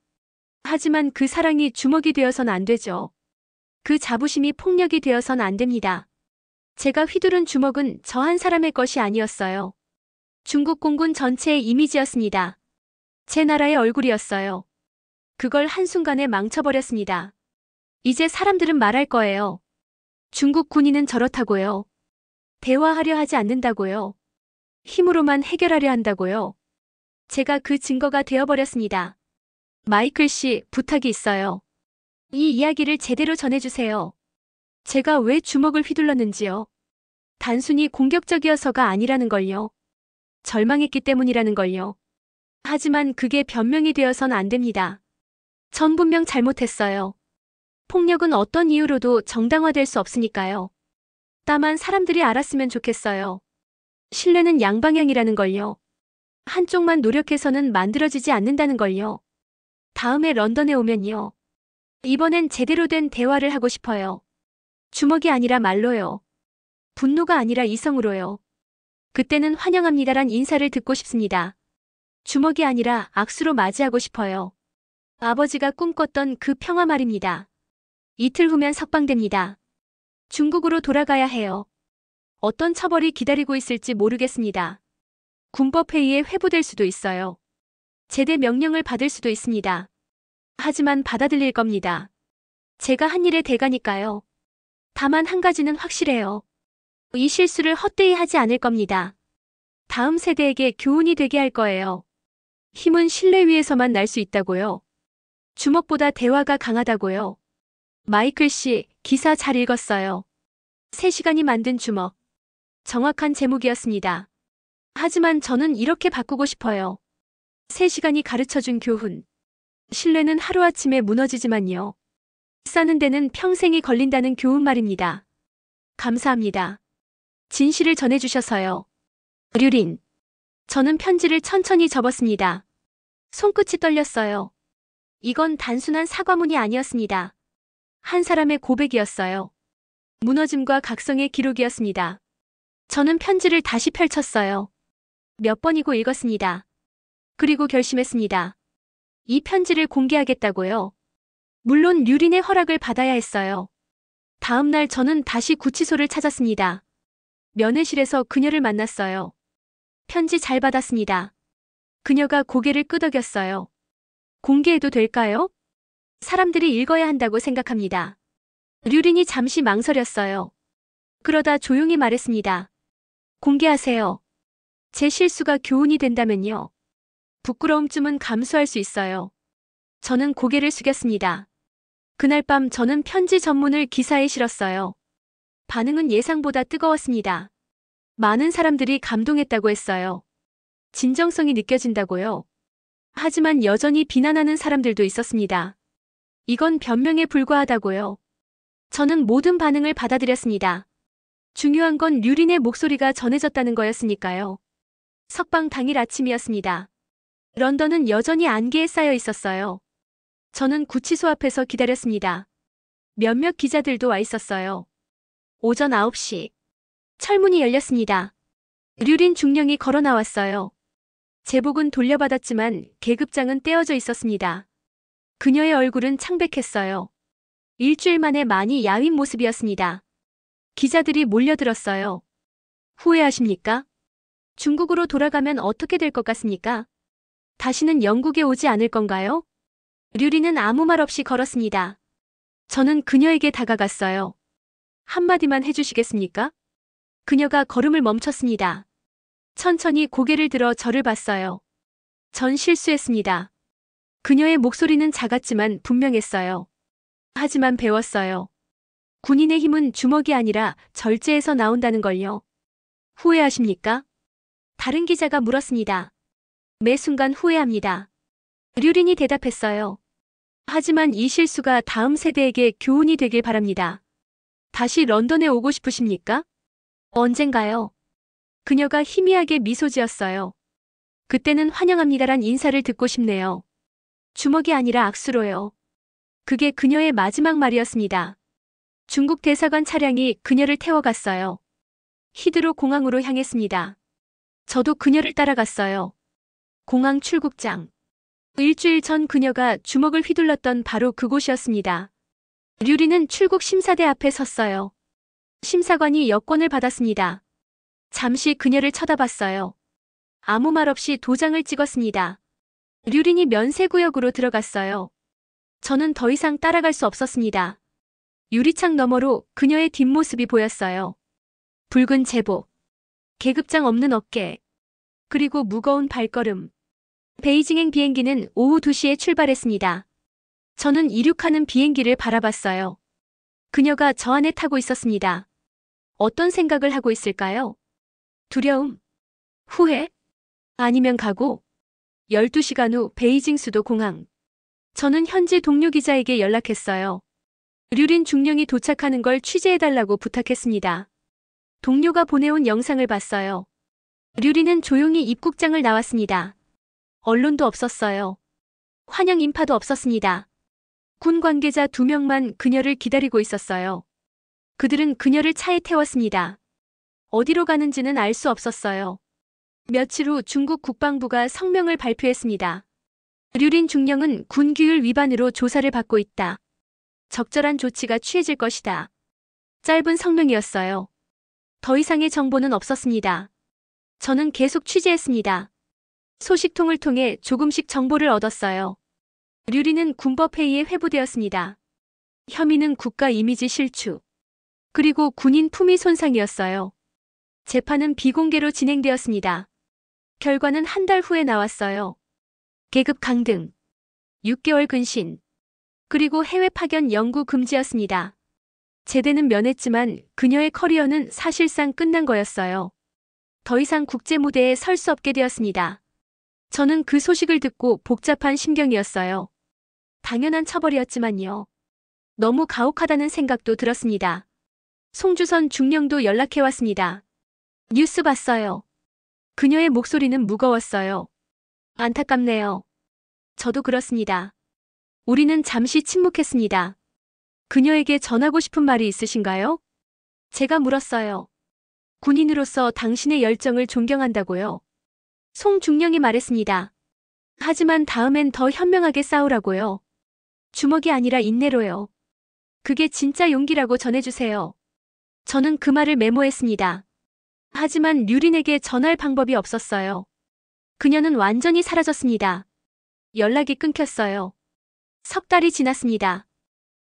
하지만 그 사랑이 주먹이 되어선 안 되죠. 그 자부심이 폭력이 되어선 안 됩니다. 제가 휘두른 주먹은 저 한 사람의 것이 아니었어요. 중국 공군 전체의 이미지였습니다. 제 나라의 얼굴이었어요. 그걸 한순간에 망쳐버렸습니다. 이제 사람들은 말할 거예요. 중국 군인은 저렇다고요. 대화하려 하지 않는다고요. 힘으로만 해결하려 한다고요. 제가 그 증거가 되어버렸습니다. 마이클 씨, 부탁이 있어요. 이 이야기를 제대로 전해주세요. 제가 왜 주먹을 휘둘렀는지요. 단순히 공격적이어서가 아니라는 걸요. 절망했기 때문이라는 걸요. 하지만 그게 변명이 되어선 안 됩니다. 전 분명 잘못했어요. 폭력은 어떤 이유로도 정당화될 수 없으니까요. 다만 사람들이 알았으면 좋겠어요. 신뢰는 양방향이라는 걸요. 한쪽만 노력해서는 만들어지지 않는다는 걸요. 다음에 런던에 오면요. 이번엔 제대로 된 대화를 하고 싶어요. 주먹이 아니라 말로요. 분노가 아니라 이성으로요. 그때는 환영합니다란 인사를 듣고 싶습니다. 주먹이 아니라 악수로 맞이하고 싶어요. 아버지가 꿈꿨던 그 평화 말입니다. 이틀 후면 석방됩니다. 중국으로 돌아가야 해요. 어떤 처벌이 기다리고 있을지 모르겠습니다. 군법회의에 회부될 수도 있어요. 제대 명령을 받을 수도 있습니다. 하지만 받아들일 겁니다. 제가 한 일의 대가니까요. 다만 한 가지는 확실해요. 이 실수를 헛되이 하지 않을 겁니다. 다음 세대에게 교훈이 되게 할 거예요. 힘은 신뢰 위에서만 날 수 있다고요. 주먹보다 대화가 강하다고요. 마이클 씨, 기사 잘 읽었어요. 3시간이 만든 주먹. 정확한 제목이었습니다. 하지만 저는 이렇게 바꾸고 싶어요. 3시간이 가르쳐준 교훈. 신뢰는 하루아침에 무너지지만요. 쌓는 데는 평생이 걸린다는 교훈 말입니다. 감사합니다. 진실을 전해주셔서요. 류린. 저는 편지를 천천히 접었습니다. 손끝이 떨렸어요. 이건 단순한 사과문이 아니었습니다. 한 사람의 고백이었어요. 무너짐과 각성의 기록이었습니다. 저는 편지를 다시 펼쳤어요. 몇 번이고 읽었습니다. 그리고 결심했습니다. 이 편지를 공개하겠다고요. 물론 류린의 허락을 받아야 했어요. 다음 날 저는 다시 구치소를 찾았습니다. 면회실에서 그녀를 만났어요. 편지 잘 받았습니다. 그녀가 고개를 끄덕였어요. 공개해도 될까요? 사람들이 읽어야 한다고 생각합니다. 류린이 잠시 망설였어요. 그러다 조용히 말했습니다. 공개하세요. 제 실수가 교훈이 된다면요. 부끄러움쯤은 감수할 수 있어요. 저는 고개를 숙였습니다. 그날 밤 저는 편지 전문을 기사에 실었어요. 반응은 예상보다 뜨거웠습니다. 많은 사람들이 감동했다고 했어요. 진정성이 느껴진다고요. 하지만 여전히 비난하는 사람들도 있었습니다. 이건 변명에 불과하다고요. 저는 모든 반응을 받아들였습니다. 중요한 건 류린의 목소리가 전해졌다는 거였으니까요. 석방 당일 아침이었습니다. 런던은 여전히 안개에 쌓여 있었어요. 저는 구치소 앞에서 기다렸습니다. 몇몇 기자들도 와 있었어요. 오전 9시. 철문이 열렸습니다. 류린 중령이 걸어 나왔어요. 제복은 돌려받았지만 계급장은 떼어져 있었습니다. 그녀의 얼굴은 창백했어요. 일주일 만에 많이 야윈 모습이었습니다. 기자들이 몰려들었어요. 후회하십니까? 중국으로 돌아가면 어떻게 될 것 같습니까? 다시는 영국에 오지 않을 건가요? 류린은 아무 말 없이 걸었습니다. 저는 그녀에게 다가갔어요. 한마디만 해주시겠습니까? 그녀가 걸음을 멈췄습니다. 천천히 고개를 들어 저를 봤어요. 전 실수했습니다. 그녀의 목소리는 작았지만 분명했어요. 하지만 배웠어요. 군인의 힘은 주먹이 아니라 절제에서 나온다는 걸요. 후회하십니까? 다른 기자가 물었습니다. 매 순간 후회합니다. 류린이 대답했어요. 하지만 이 실수가 다음 세대에게 교훈이 되길 바랍니다. 다시 런던에 오고 싶으십니까? 언젠가요? 그녀가 희미하게 미소 지었어요. 그때는 환영합니다란 인사를 듣고 싶네요. 주먹이 아니라 악수로요. 그게 그녀의 마지막 말이었습니다. 중국 대사관 차량이 그녀를 태워갔어요. 히드로 공항으로 향했습니다. 저도 그녀를 따라갔어요. 공항 출국장. 일주일 전 그녀가 주먹을 휘둘렀던 바로 그곳이었습니다. 류린은 출국 심사대 앞에 섰어요. 심사관이 여권을 받았습니다. 잠시 그녀를 쳐다봤어요. 아무 말 없이 도장을 찍었습니다. 류린이 면세구역으로 들어갔어요. 저는 더 이상 따라갈 수 없었습니다. 유리창 너머로 그녀의 뒷모습이 보였어요. 붉은 제복, 계급장 없는 어깨, 그리고 무거운 발걸음. 베이징행 비행기는 오후 2시에 출발했습니다. 저는 이륙하는 비행기를 바라봤어요. 그녀가 저 안에 타고 있었습니다. 어떤 생각을 하고 있을까요? 두려움? 후회? 아니면 각오? 12시간 후 베이징 수도 공항. 저는 현지 동료 기자에게 연락했어요. 류린 중령이 도착하는 걸 취재해달라고 부탁했습니다. 동료가 보내온 영상을 봤어요. 류린은 조용히 입국장을 나왔습니다. 언론도 없었어요. 환영 인파도 없었습니다. 군 관계자 2명만 그녀를 기다리고 있었어요. 그들은 그녀를 차에 태웠습니다. 어디로 가는지는 알 수 없었어요. 며칠 후 중국 국방부가 성명을 발표했습니다. 류린 중령은 군규율 위반으로 조사를 받고 있다. 적절한 조치가 취해질 것이다. 짧은 성명이었어요. 더 이상의 정보는 없었습니다. 저는 계속 취재했습니다. 소식통을 통해 조금씩 정보를 얻었어요. 류린은 군법회의에 회부되었습니다. 혐의는 국가 이미지 실추, 그리고 군인 품위 손상이었어요. 재판은 비공개로 진행되었습니다. 결과는 한 달 후에 나왔어요. 계급 강등, 6개월 근신, 그리고 해외 파견 영구 금지였습니다. 제대는 면했지만 그녀의 커리어는 사실상 끝난 거였어요. 더 이상 국제 무대에 설 수 없게 되었습니다. 저는 그 소식을 듣고 복잡한 심경이었어요. 당연한 처벌이었지만요. 너무 가혹하다는 생각도 들었습니다. 송주선 중령도 연락해왔습니다. 뉴스 봤어요. 그녀의 목소리는 무거웠어요. 안타깝네요. 저도 그렇습니다. 우리는 잠시 침묵했습니다. 그녀에게 전하고 싶은 말이 있으신가요? 제가 물었어요. 군인으로서 당신의 열정을 존경한다고요. 송중령이 말했습니다. 하지만 다음엔 더 현명하게 싸우라고요. 주먹이 아니라 인내로요. 그게 진짜 용기라고 전해주세요. 저는 그 말을 메모했습니다. 하지만 류린에게 전할 방법이 없었어요. 그녀는 완전히 사라졌습니다. 연락이 끊겼어요. 석 달이 지났습니다.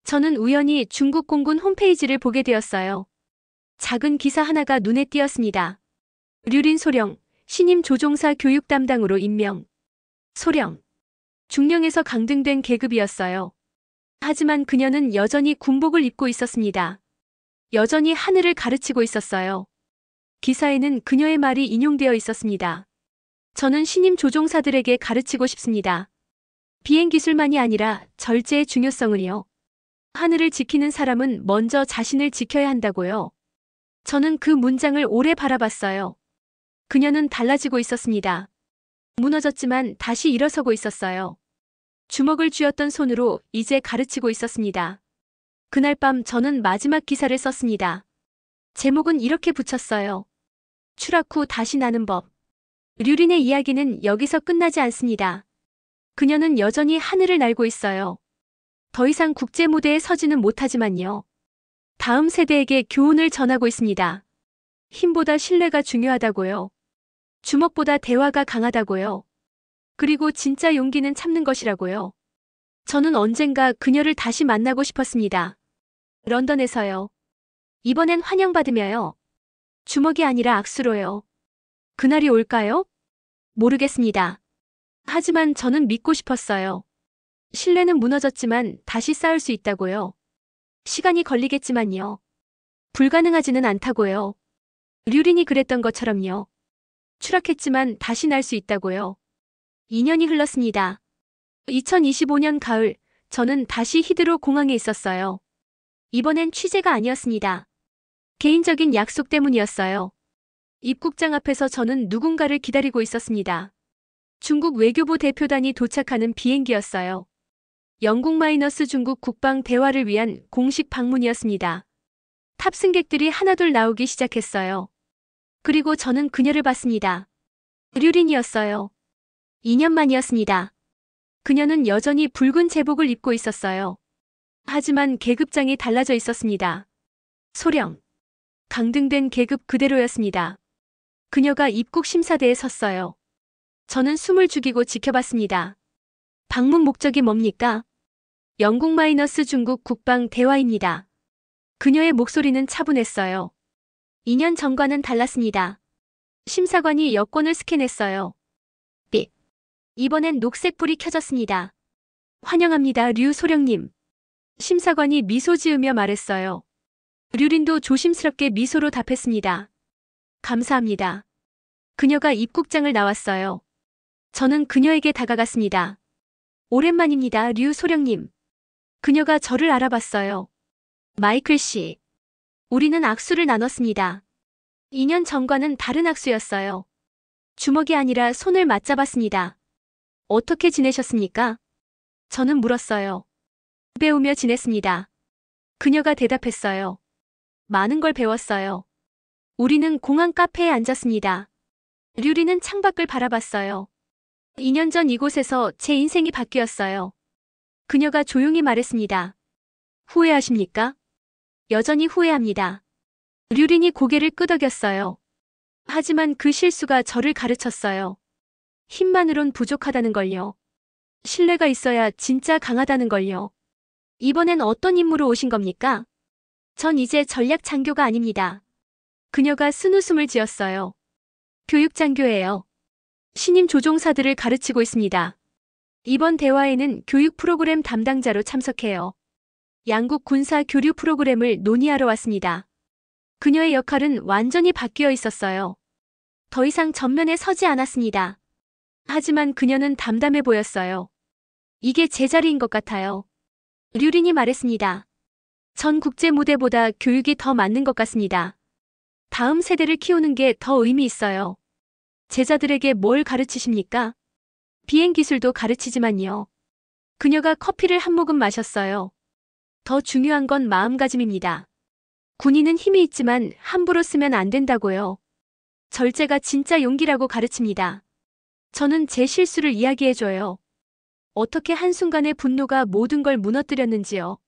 저는 우연히 중국 공군 홈페이지를 보게 되었어요. 작은 기사 하나가 눈에 띄었습니다. 류린 소령, 신임 조종사 교육 담당으로 임명. 소령. 중령에서 강등된 계급이었어요. 하지만 그녀는 여전히 군복을 입고 있었습니다. 여전히 하늘을 가르치고 있었어요. 기사에는 그녀의 말이 인용되어 있었습니다. 저는 신임 조종사들에게 가르치고 싶습니다. 비행 기술만이 아니라 절제의 중요성을요. 하늘을 지키는 사람은 먼저 자신을 지켜야 한다고요. 저는 그 문장을 오래 바라봤어요. 그녀는 달라지고 있었습니다. 무너졌지만 다시 일어서고 있었어요. 주먹을 쥐었던 손으로 이제 가르치고 있었습니다. 그날 밤 저는 마지막 기사를 썼습니다. 제목은 이렇게 붙였어요. 추락 후 다시 나는 법. 류린의 이야기는 여기서 끝나지 않습니다. 그녀는 여전히 하늘을 날고 있어요. 더 이상 국제 무대에 서지는 못하지만요. 다음 세대에게 교훈을 전하고 있습니다. 힘보다 신뢰가 중요하다고요. 주먹보다 대화가 강하다고요. 그리고 진짜 용기는 참는 것이라고요. 저는 언젠가 그녀를 다시 만나고 싶었습니다. 런던에서요. 이번엔 환영받으며요. 주먹이 아니라 악수로요. 그날이 올까요? 모르겠습니다. 하지만 저는 믿고 싶었어요. 신뢰는 무너졌지만 다시 쌓을 수 있다고요. 시간이 걸리겠지만요. 불가능하지는 않다고요. 류린이 그랬던 것처럼요. 추락했지만 다시 날 수 있다고요. 2년이 흘렀습니다. 2025년 가을, 저는 다시 히드로 공항에 있었어요. 이번엔 취재가 아니었습니다. 개인적인 약속 때문이었어요. 입국장 앞에서 저는 누군가를 기다리고 있었습니다. 중국 외교부 대표단이 도착하는 비행기였어요. 영국 마이너스 중국 국방 대화를 위한 공식 방문이었습니다. 탑승객들이 하나둘 나오기 시작했어요. 그리고 저는 그녀를 봤습니다. 류린이었어요. 2년 만이었습니다. 그녀는 여전히 붉은 제복을 입고 있었어요. 하지만 계급장이 달라져 있었습니다. 소령. 강등된 계급 그대로였습니다. 그녀가 입국 심사대에 섰어요. 저는 숨을 죽이고 지켜봤습니다. 방문 목적이 뭡니까? 영국 마이너스 중국 국방 대화입니다. 그녀의 목소리는 차분했어요. 2년 전과는 달랐습니다. 심사관이 여권을 스캔했어요. 삑. 이번엔 녹색 불이 켜졌습니다. 환영합니다, 류소령님. 심사관이 미소 지으며 말했어요. 류린도 조심스럽게 미소로 답했습니다. 감사합니다. 그녀가 입국장을 나왔어요. 저는 그녀에게 다가갔습니다. 오랜만입니다, 류소령님. 그녀가 저를 알아봤어요. 마이클 씨. 우리는 악수를 나눴습니다. 2년 전과는 다른 악수였어요. 주먹이 아니라 손을 맞잡았습니다. 어떻게 지내셨습니까? 저는 물었어요. 배우며 지냈습니다. 그녀가 대답했어요. 많은 걸 배웠어요. 우리는 공항 카페에 앉았습니다. 류리는 창밖을 바라봤어요. 2년 전 이곳에서 제 인생이 바뀌었어요. 그녀가 조용히 말했습니다. 후회하십니까? 여전히 후회합니다. 류린이 고개를 끄덕였어요. 하지만 그 실수가 저를 가르쳤어요. 힘만으론 부족하다는 걸요. 신뢰가 있어야 진짜 강하다는 걸요. 이번엔 어떤 임무로 오신 겁니까? 전 이제 전략 장교가 아닙니다. 그녀가 쓴웃음을 지었어요. 교육 장교예요. 신임 조종사들을 가르치고 있습니다. 이번 대화에는 교육 프로그램 담당자로 참석해요. 양국 군사 교류 프로그램을 논의하러 왔습니다. 그녀의 역할은 완전히 바뀌어 있었어요. 더 이상 전면에 서지 않았습니다. 하지만 그녀는 담담해 보였어요. 이게 제 자리인 것 같아요. 류린이 말했습니다. 전 국제 무대보다 교육이 더 맞는 것 같습니다. 다음 세대를 키우는 게 더 의미 있어요. 제자들에게 뭘 가르치십니까? 비행 기술도 가르치지만요. 그녀가 커피를 한 모금 마셨어요. 더 중요한 건 마음가짐입니다. 군인은 힘이 있지만 함부로 쓰면 안 된다고요. 절제가 진짜 용기라고 가르칩니다. 저는 제 실수를 이야기해줘요. 어떻게 한순간에 분노가 모든 걸 무너뜨렸는지요.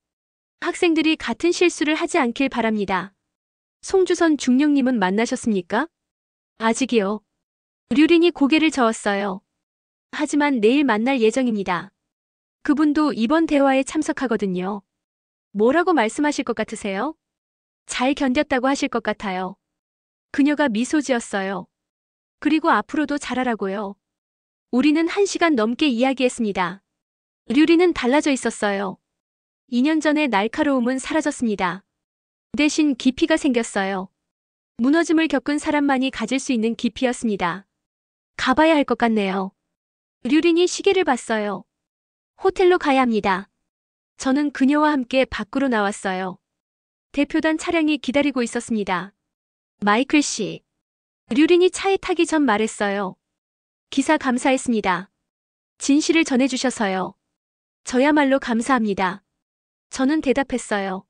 학생들이 같은 실수를 하지 않길 바랍니다. 송주선 중령님은 만나셨습니까? 아직이요. 류린이 고개를 저었어요. 하지만 내일 만날 예정입니다. 그분도 이번 대화에 참석하거든요. 뭐라고 말씀하실 것 같으세요? 잘 견뎠다고 하실 것 같아요. 그녀가 미소 지었어요. 그리고 앞으로도 잘하라고요. 우리는 1시간 넘게 이야기했습니다. 류리는 달라져 있었어요. 2년 전의 날카로움은 사라졌습니다. 대신 깊이가 생겼어요. 무너짐을 겪은 사람만이 가질 수 있는 깊이였습니다. 가봐야 할 것 같네요. 류린이 시계를 봤어요. 호텔로 가야 합니다. 저는 그녀와 함께 밖으로 나왔어요. 대표단 차량이 기다리고 있었습니다. 마이클 씨. 류린이 차에 타기 전 말했어요. 기사 감사했습니다. 진실을 전해주셔서요. 저야말로 감사합니다. 저는 대답했어요.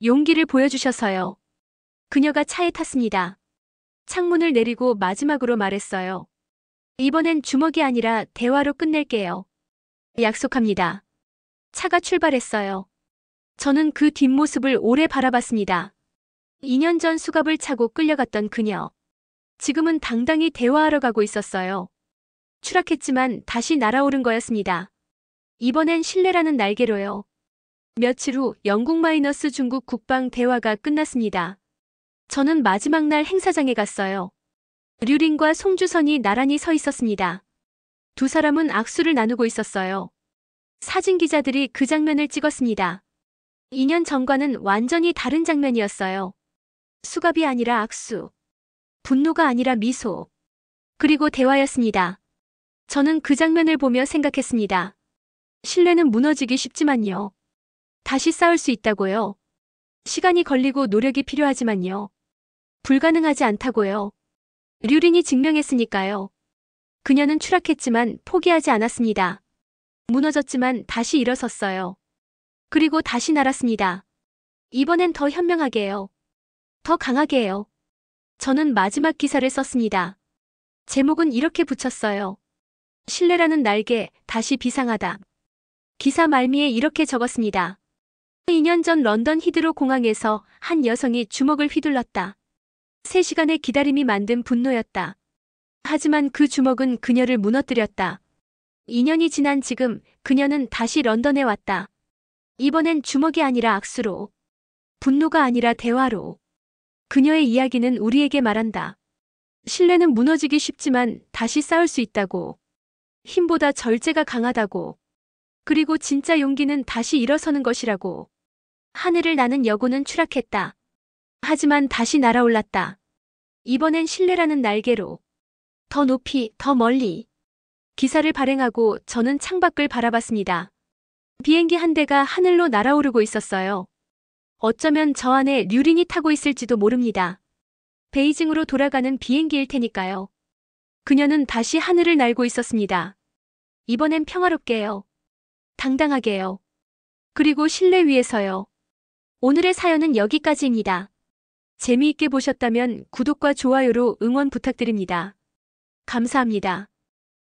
용기를 보여주셔서요. 그녀가 차에 탔습니다. 창문을 내리고 마지막으로 말했어요. 이번엔 주먹이 아니라 대화로 끝낼게요. 약속합니다. 차가 출발했어요. 저는 그 뒷모습을 오래 바라봤습니다. 2년 전 수갑을 차고 끌려갔던 그녀. 지금은 당당히 대화하러 가고 있었어요. 추락했지만 다시 날아오른 거였습니다. 이번엔 신뢰라는 날개로요. 며칠 후 영국 마이너스 중국 국방 대화가 끝났습니다. 저는 마지막 날 행사장에 갔어요. 류린과 송주선이 나란히 서 있었습니다. 두 사람은 악수를 나누고 있었어요. 사진 기자들이 그 장면을 찍었습니다. 2년 전과는 완전히 다른 장면이었어요. 수갑이 아니라 악수. 분노가 아니라 미소. 그리고 대화였습니다. 저는 그 장면을 보며 생각했습니다. 신뢰는 무너지기 쉽지만요. 다시 싸울 수 있다고요. 시간이 걸리고 노력이 필요하지만요. 불가능하지 않다고요. 류린이 증명했으니까요. 그녀는 추락했지만 포기하지 않았습니다. 무너졌지만 다시 일어섰어요. 그리고 다시 날았습니다. 이번엔 더 현명하게요. 더 강하게요. 저는 마지막 기사를 썼습니다. 제목은 이렇게 붙였어요. 신뢰라는 날개, 다시 비상하다. 기사 말미에 이렇게 적었습니다. 2년 전 런던 히드로 공항에서 한 여성이 주먹을 휘둘렀다. 3시간의 기다림이 만든 분노였다. 하지만 그 주먹은 그녀를 무너뜨렸다. 2년이 지난 지금 그녀는 다시 런던에 왔다. 이번엔 주먹이 아니라 악수로, 분노가 아니라 대화로. 그녀의 이야기는 우리에게 말한다. 신뢰는 무너지기 쉽지만 다시 쌓을 수 있다고. 힘보다 절제가 강하다고. 그리고 진짜 용기는 다시 일어서는 것이라고. 하늘을 나는 여고는 추락했다. 하지만 다시 날아올랐다. 이번엔 신뢰라는 날개로. 더 높이, 더 멀리. 기사를 발행하고 저는 창밖을 바라봤습니다. 비행기 한 대가 하늘로 날아오르고 있었어요. 어쩌면 저 안에 류린이 타고 있을지도 모릅니다. 베이징으로 돌아가는 비행기일 테니까요. 그녀는 다시 하늘을 날고 있었습니다. 이번엔 평화롭게요. 당당하게요. 그리고 신뢰 위에서요. 오늘의 사연은 여기까지입니다. 재미있게 보셨다면 구독과 좋아요로 응원 부탁드립니다. 감사합니다.